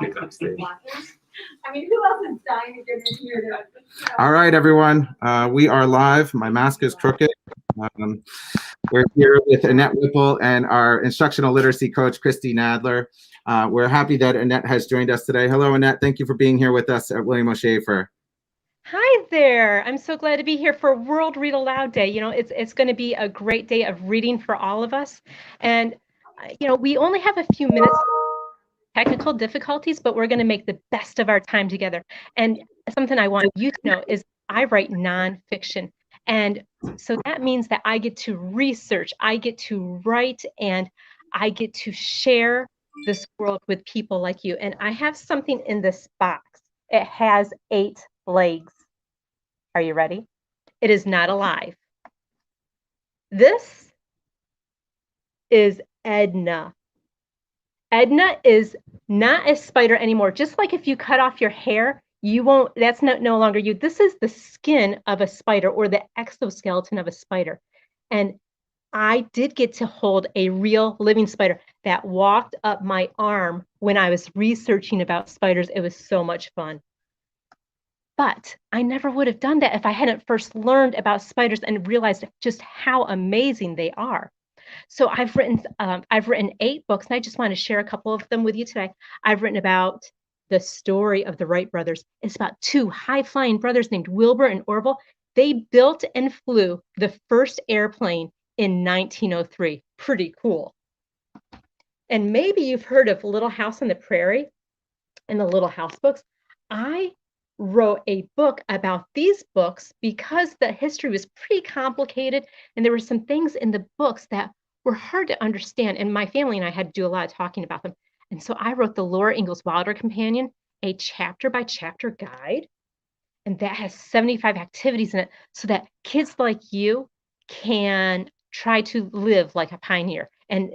I mean, who else is dying to get in here? All right, everyone. We are live. My mask is crooked. Um, we're here with Annette Whipple and our instructional literacy coach, Christy Nadler. We're happy that Annette has joined us today. Hello, Annette. Thank you for being here with us at William O. Schaefer. Hi there. I'm so glad to be here for World Read Aloud Day. You know, it's going to be a great day of reading for all of us. And, we only have a few minutes, technical difficulties, but we're going to make the best of our time together. And something I want you to know is I write nonfiction. And so that means that I get to research, I get to write, and I get to share this world with people like you. And I have something in this box. It has 8 legs. Are you ready? It is not alive. This is Edna. Edna is not a spider anymore. Just like if you cut off your hair, that's no longer you. This is the skin of a spider or the exoskeleton of a spider. And I did get to hold a real living spider that walked up my arm when I was researching about spiders. It was so much fun. But I never would have done that if I hadn't first learned about spiders and realized just how amazing they are. So I've written 8 books, and I just want to share a couple of them with you today. I've written about the story of the Wright brothers. It's about 2 high-flying brothers named Wilbur and Orville. They built and flew the first airplane in 1903. Pretty cool. And maybe you've heard of Little House on the Prairie and the Little House books. I wrote a book about these books because the history was pretty complicated and there were some things in the books that were hard to understand, and my family and I had to do a lot of talking about them. And so I wrote the Laura Ingalls Wilder Companion, a chapter by chapter guide, and that has 75 activities in it so that kids like you can try to live like a pioneer and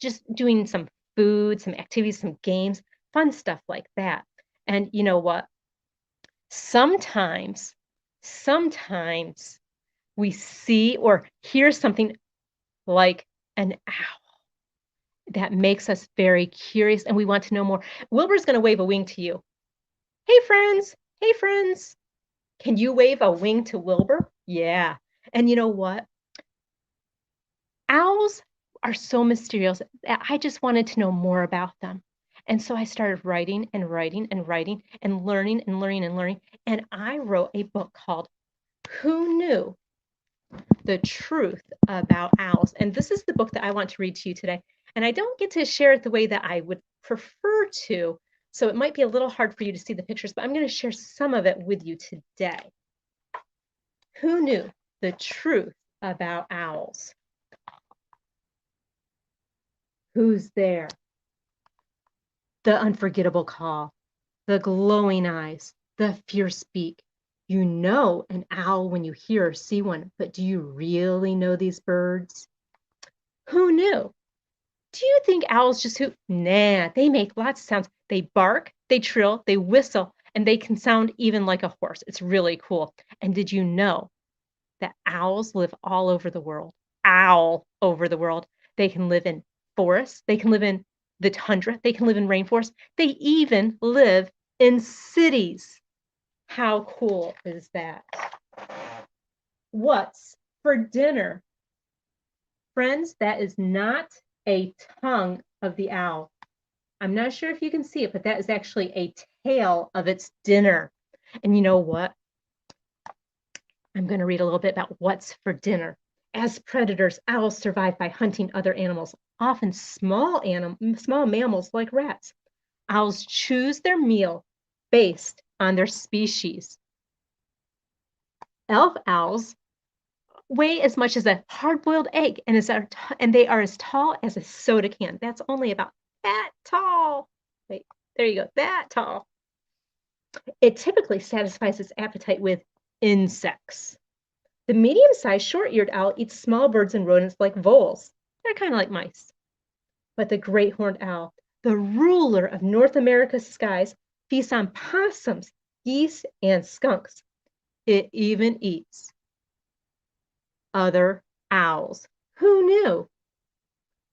just doing some food, some activities, some games, fun stuff like that. And you know what? Sometimes we see or hear something like an owl that makes us very curious and we want to know more. Wilbur's going to wave a wing to you. Hey, friends. Hey, friends. Can you wave a wing to Wilbur? Yeah. And you know what? Owls are so mysterious that I just wanted to know more about them. And so I started writing and writing and writing and learning and learning and learning. And I wrote a book called Who Knew the Truth About Owls? And this is the book that I want to read to you today. And I don't get to share it the way that I would prefer to. So it might be a little hard for you to see the pictures, but I'm going to share some of it with you today. Who knew the truth about owls? Who's there? The unforgettable call, the glowing eyes, the fierce beak. You know an owl when you hear or see one, but do you really know these birds? Who knew? Do you think owls just hoot? Nah, they make lots of sounds. They bark, they trill, they whistle, and they can sound even like a horse. It's really cool. And did you know that owls live all over the world? All over the world. They can live in forests, they can live in the tundra, they can live in rainforests, they even live in cities. How cool is that? What's for dinner? Friends, that is not a tongue of the owl. I'm not sure if you can see it, but that is actually a tail of its dinner. And you know what? I'm going to read a little bit about what's for dinner. As predators, owls survive by hunting other animals, often small mammals like rats. Owls choose their meal based on their species. Elf owls weigh as much as a hard-boiled egg and they are as tall as a soda can. That's only about that tall. Wait, there you go, that tall. It typically satisfies its appetite with insects. The medium-sized short-eared owl eats small birds and rodents like voles. They're kind of like mice. But the great horned owl, the ruler of North America's skies, feasts on possums, geese, and skunks. It even eats other owls. Who knew?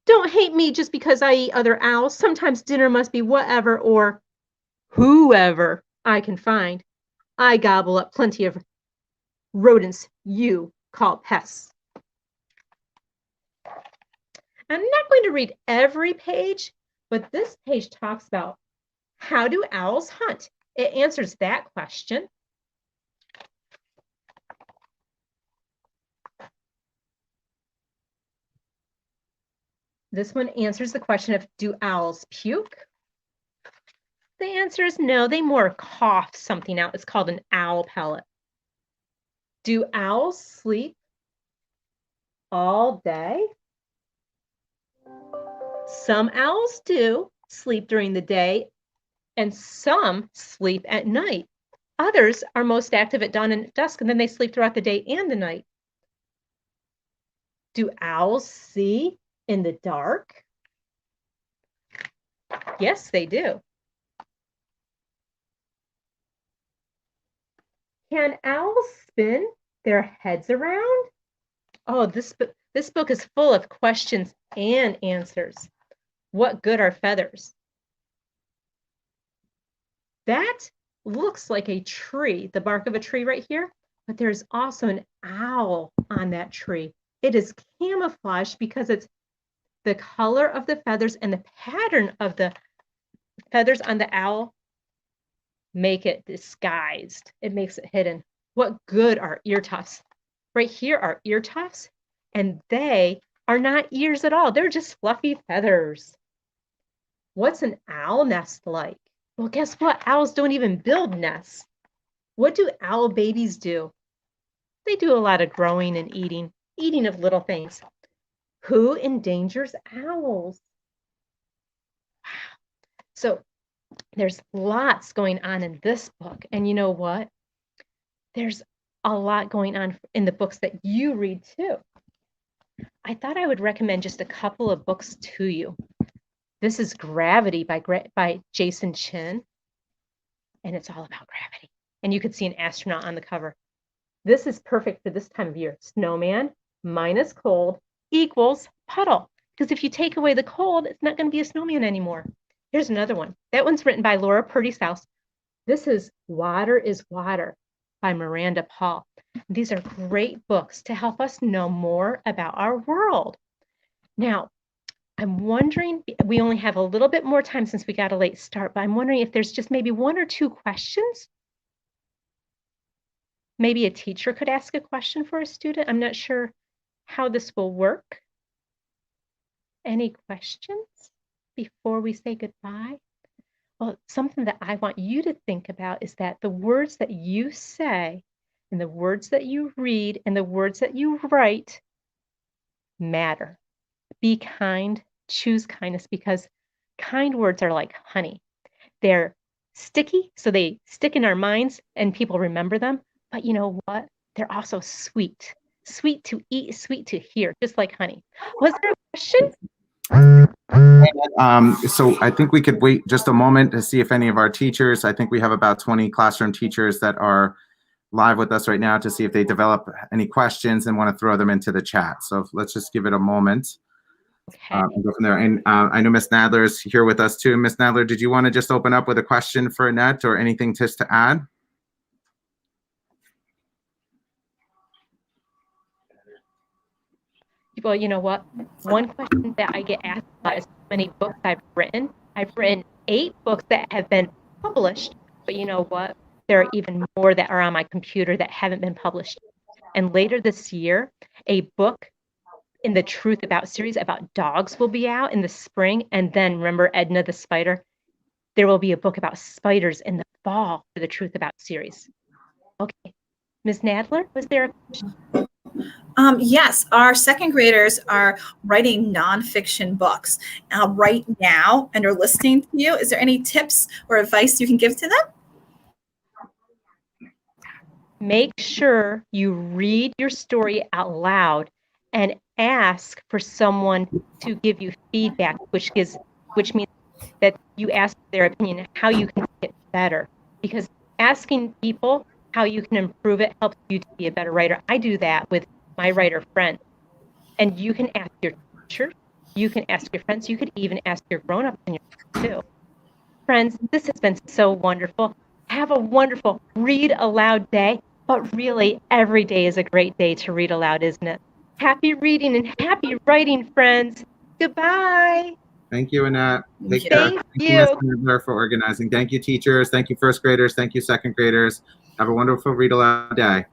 Don't hate me just because I eat other owls. Sometimes dinner must be whatever or whoever I can find. I gobble up plenty of rodents you call pests. I'm not going to read every page, but this page talks about how do owls hunt? It answers that question. This one answers the question of do owls puke? The answer is no, they more cough something out. It's called an owl pellet. Do owls sleep all day? Some owls do sleep during the day, and some sleep at night. Others are most active at dawn and at dusk, and then they sleep throughout the day and the night. Do owls see in the dark? Yes, they do. Can owls spin their heads around? Oh, this book is full of questions and answers. What good are feathers? That looks like a tree, the bark of a tree right here, but there's also an owl on that tree. It is camouflaged because it's the color of the feathers and the pattern of the feathers on the owl make it disguised. It makes it hidden. What good are ear tufts? Right here are ear tufts, and they are not ears at all. They're just fluffy feathers. What's an owl nest like? Well, guess what? Owls don't even build nests. What do owl babies do? They do a lot of growing and eating of little things. Who endangers owls? Wow. So there's lots going on in this book. And you know what? There's a lot going on in the books that you read too. I thought I would recommend just a couple of books to you. This is Gravity by Jason Chin, and it's all about gravity. And you could see an astronaut on the cover. This is perfect for this time of year. Snowman minus cold equals puddle. Because if you take away the cold, it's not going to be a snowman anymore. Here's another one. That one's written by Laura Purdy South. This is Water is Water by Miranda Paul. These are great books to help us know more about our world. Now, I'm wondering, we only have a little bit more time since we got a late start, but I'm wondering if there's just maybe one or two questions. Maybe a teacher could ask a question for a student. I'm not sure how this will work. Any questions before we say goodbye? Well, something that I want you to think about is that the words that you say and the words that you read and the words that you write matter. Be kind, choose kindness, because kind words are like honey. They're sticky, so they stick in our minds and people remember them. But you know what? They're also sweet. Sweet to eat, sweet to hear, just like honey. Was there a question? So I think we could wait just a moment to see if any of our teachers, I think we have about 20 classroom teachers that are live with us right now, to see if they develop any questions and want to throw them into the chat. So let's just give it a moment. Okay. And go from there. And I know Miss Nadler is here with us too. Miss Nadler, did you want to just open up with a question for Annette or anything just to add? Well, you know what? One question that I get asked a lot is how many books I've written. I've written 8 books that have been published, but you know what? There are even more that are on my computer that haven't been published. And later this year, a book in the Truth About series about dogs will be out in the spring. And then remember Edna the spider? There will be a book about spiders in the fall for the Truth About series. Okay. Ms. Nadler, was there a question? Yes, our second graders are writing nonfiction books right now and are listening to you. Is there any tips or advice you can give to them? Make sure you read your story out loud and ask for someone to give you feedback, which means that you ask their opinion, how you can get better. Because asking people how you can improve it helps you to be a better writer. I do that with my writer friends. And you can ask your teacher, You can ask your friends. You could even ask your grown-ups in your class too. Friends, this has been so wonderful. Have a wonderful read aloud day, but really every day is a great day to read aloud, isn't it? Happy reading and happy writing, friends. Goodbye. Thank you, Annette. Take you. care. Thank Thank you. Ms. Nadler, for organizing. Thank you, teachers. Thank you, first graders. Thank you, second graders. Have a wonderful read aloud day.